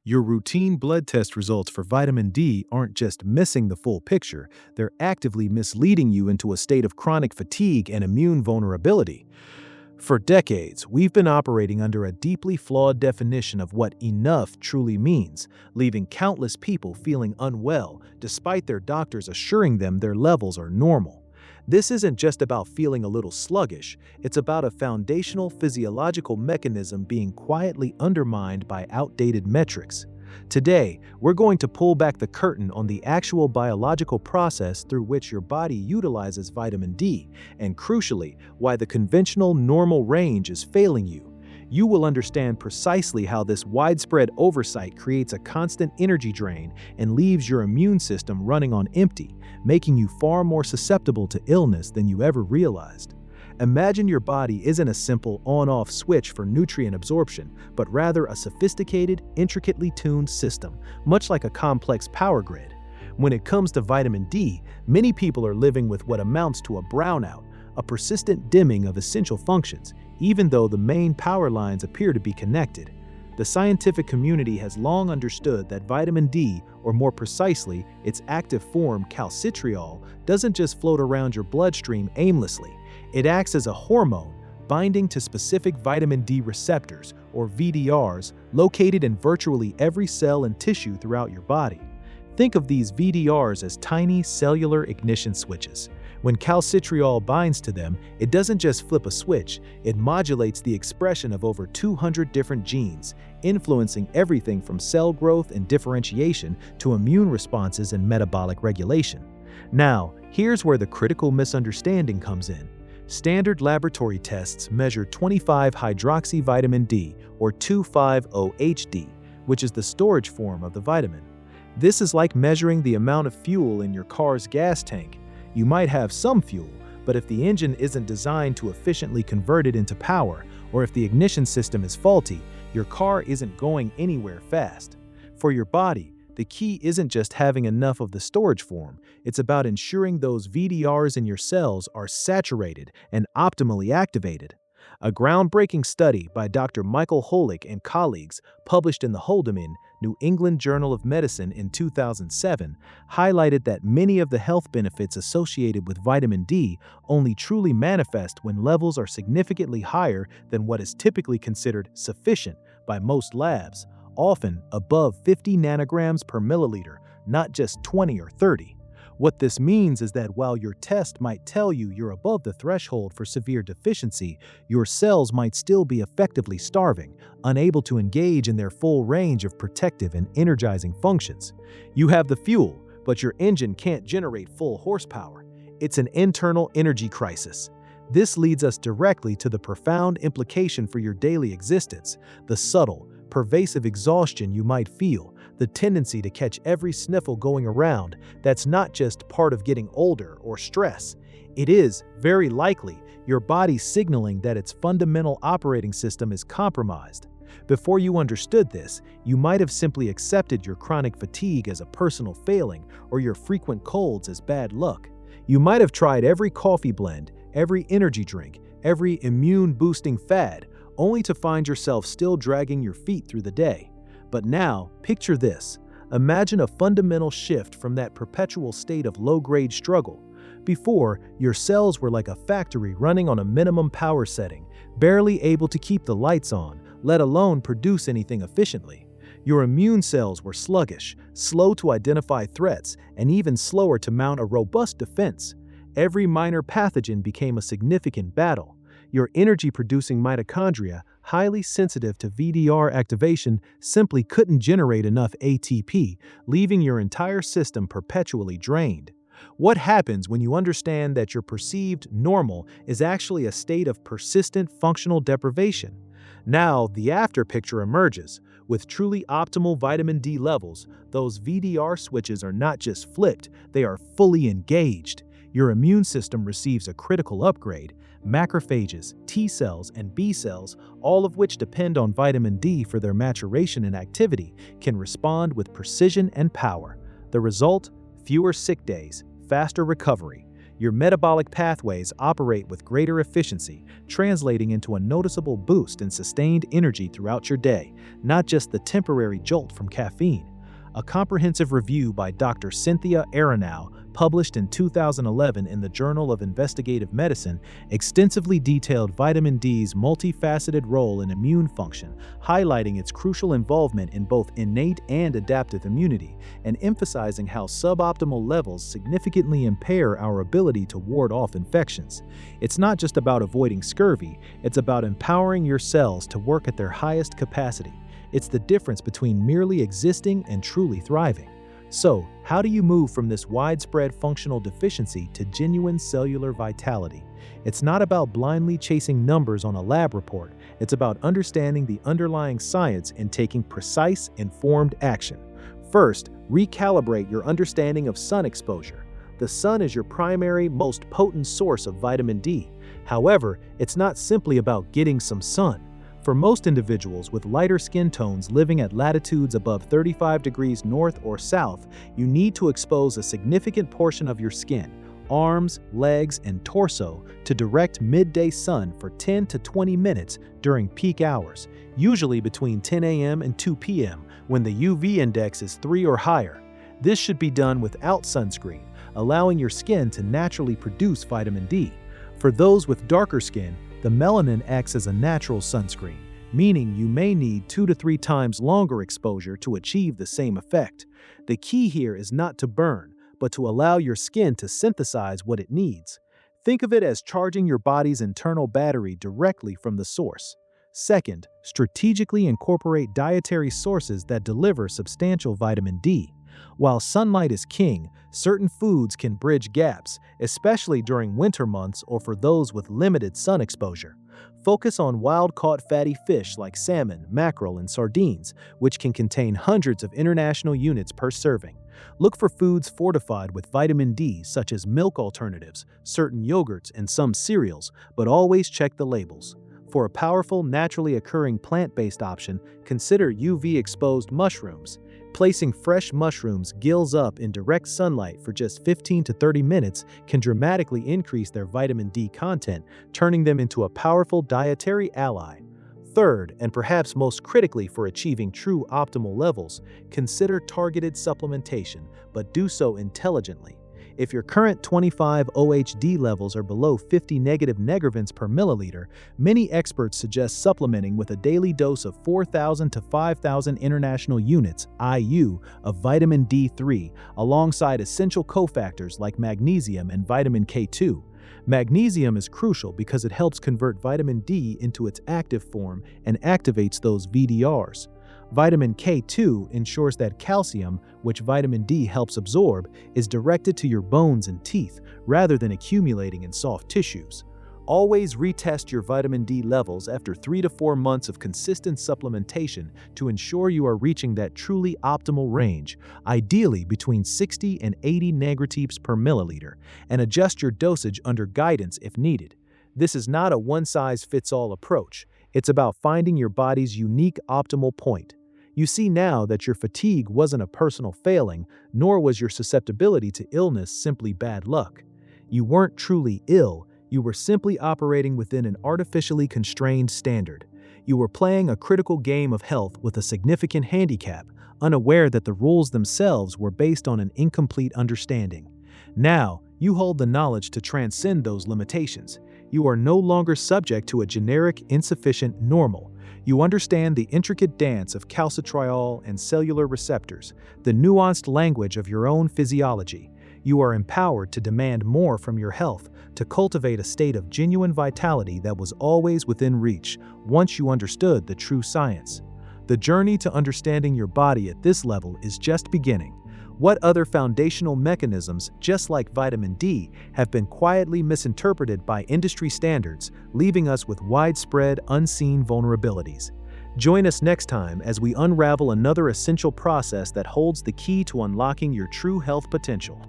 Your routine blood test results for vitamin D aren't just missing the full picture, they're actively misleading you into a state of chronic fatigue and immune vulnerability. For decades, we've been operating under a deeply flawed definition of what enough truly means, leaving countless people feeling unwell despite their doctors assuring them their levels are normal. This isn't just about feeling a little sluggish, it's about a foundational physiological mechanism being quietly undermined by outdated metrics. Today, we're going to pull back the curtain on the actual biological process through which your body utilizes vitamin D, and crucially, why the conventional normal range is failing you. You will understand precisely how this widespread oversight creates a constant energy drain and leaves your immune system running on empty, making you far more susceptible to illness than you ever realized. Imagine your body isn't a simple on-off switch for nutrient absorption, but rather a sophisticated, intricately tuned system, much like a complex power grid. When it comes to vitamin D, many people are living with what amounts to a brownout, a persistent dimming of essential functions, even though the main power lines appear to be connected. The scientific community has long understood that vitamin D, or more precisely, its active form calcitriol, doesn't just float around your bloodstream aimlessly. It acts as a hormone, binding to specific vitamin D receptors, or VDRs, located in virtually every cell and tissue throughout your body. Think of these VDRs as tiny cellular ignition switches. When calcitriol binds to them, it doesn't just flip a switch, it modulates the expression of over 200 different genes, influencing everything from cell growth and differentiation to immune responses and metabolic regulation. Now, here's where the critical misunderstanding comes in. Standard laboratory tests measure 25-hydroxyvitamin D, or 2,5-OHD, which is the storage form of the vitamin. This is like measuring the amount of fuel in your car's gas tank. You might have some fuel, but if the engine isn't designed to efficiently convert it into power, or if the ignition system is faulty, your car isn't going anywhere fast. For your body, the key isn't just having enough of the storage form, it's about ensuring those VDRs in your cells are saturated and optimally activated. A groundbreaking study by Dr. Michael Holick and colleagues, published in the Holdeman, New England Journal of Medicine in 2007, highlighted that many of the health benefits associated with vitamin D only truly manifest when levels are significantly higher than what is typically considered sufficient by most labs, often above 50 nanograms per milliliter, not just 20 or 30. What this means is that while your test might tell you you're above the threshold for severe deficiency, your cells might still be effectively starving, unable to engage in their full range of protective and energizing functions. You have the fuel, but your engine can't generate full horsepower. It's an internal energy crisis. This leads us directly to the profound implication for your daily existence, the subtle, pervasive exhaustion you might feel, the tendency to catch every sniffle going around. That's not just part of getting older or stress. It is, very likely, your body signaling that its fundamental operating system is compromised. Before you understood this, you might have simply accepted your chronic fatigue as a personal failing or your frequent colds as bad luck. You might have tried every coffee blend, every energy drink, every immune-boosting fad, only to find yourself still dragging your feet through the day. But now, picture this. Imagine a fundamental shift from that perpetual state of low-grade struggle. Before, your cells were like a factory running on a minimum power setting, barely able to keep the lights on, let alone produce anything efficiently. Your immune cells were sluggish, slow to identify threats, and even slower to mount a robust defense. Every minor pathogen became a significant battle. Your energy-producing mitochondria, highly sensitive to VDR activation, simply couldn't generate enough ATP, leaving your entire system perpetually drained. What happens when you understand that your perceived normal is actually a state of persistent functional deprivation? Now, the after picture emerges. With truly optimal vitamin D levels, those VDR switches are not just flipped, they are fully engaged. Your immune system receives a critical upgrade. Macrophages, T cells, and B cells, all of which depend on vitamin D for their maturation and activity, can respond with precision and power. The result? Fewer sick days, faster recovery. your metabolic pathways operate with greater efficiency, translating into a noticeable boost in sustained energy throughout your day, not just the temporary jolt from caffeine. A comprehensive review by Dr. Cynthia Aronow, published in 2011 in the Journal of Investigative Medicine, extensively detailed vitamin D's multifaceted role in immune function, highlighting its crucial involvement in both innate and adaptive immunity, and emphasizing how suboptimal levels significantly impair our ability to ward off infections. It's not just about avoiding scurvy, it's about empowering your cells to work at their highest capacity. It's the difference between merely existing and truly thriving. So, how do you move from this widespread functional deficiency to genuine cellular vitality? It's not about blindly chasing numbers on a lab report. It's about understanding the underlying science and taking precise, informed action. First, recalibrate your understanding of sun exposure. The sun is your primary, most potent source of vitamin D. However, it's not simply about getting some sun. For most individuals with lighter skin tones living at latitudes above 35 degrees north or south, you need to expose a significant portion of your skin, arms, legs, and torso to direct midday sun for 10 to 20 minutes during peak hours, usually between 10 a.m. and 2 p.m. when the UV index is 3 or higher. This should be done without sunscreen, allowing your skin to naturally produce vitamin D. For those with darker skin, the melanin acts as a natural sunscreen, meaning you may need 2 to 3 times longer exposure to achieve the same effect. The key here is not to burn, but to allow your skin to synthesize what it needs. Think of it as charging your body's internal battery directly from the source. Second, strategically incorporate dietary sources that deliver substantial vitamin D. While sunlight is king, certain foods can bridge gaps, especially during winter months or for those with limited sun exposure. Focus on wild-caught fatty fish like salmon, mackerel, and sardines, which can contain hundreds of international units per serving. Look for foods fortified with vitamin D, such as milk alternatives, certain yogurts, and some cereals, but always check the labels. For a powerful, naturally occurring plant-based option, consider UV-exposed mushrooms. Placing fresh mushrooms gills up in direct sunlight for just 15 to 30 minutes can dramatically increase their vitamin D content, turning them into a powerful dietary ally. Third, and perhaps most critically for achieving true optimal levels, consider targeted supplementation, but do so intelligently. If your current 25 OHD levels are below 50 negative negravins per milliliter, many experts suggest supplementing with a daily dose of 4,000 to 5,000 international units (IU) of vitamin D3, alongside essential cofactors like magnesium and vitamin K2. Magnesium is crucial because it helps convert vitamin D into its active form and activates those VDRs. Vitamin K2 ensures that calcium, which vitamin D helps absorb, is directed to your bones and teeth rather than accumulating in soft tissues. Always retest your vitamin D levels after 3 to 4 months of consistent supplementation to ensure you are reaching that truly optimal range, ideally between 60 and 80 negatives per milliliter, and adjust your dosage under guidance if needed. This is not a one-size-fits-all approach. It's about finding your body's unique optimal point. You see now that your fatigue wasn't a personal failing, nor was your susceptibility to illness simply bad luck. You weren't truly ill, you were simply operating within an artificially constrained standard. You were playing a critical game of health with a significant handicap, unaware that the rules themselves were based on an incomplete understanding. Now, you hold the knowledge to transcend those limitations. You are no longer subject to a generic, insufficient normal. You understand the intricate dance of calcitriol and cellular receptors, the nuanced language of your own physiology. You are empowered to demand more from your health, to cultivate a state of genuine vitality that was always within reach once you understood the true science. The journey to understanding your body at this level is just beginning. What other foundational mechanisms, just like vitamin D, have been quietly misinterpreted by industry standards, leaving us with widespread, unseen vulnerabilities? Join us next time as we unravel another essential process that holds the key to unlocking your true health potential.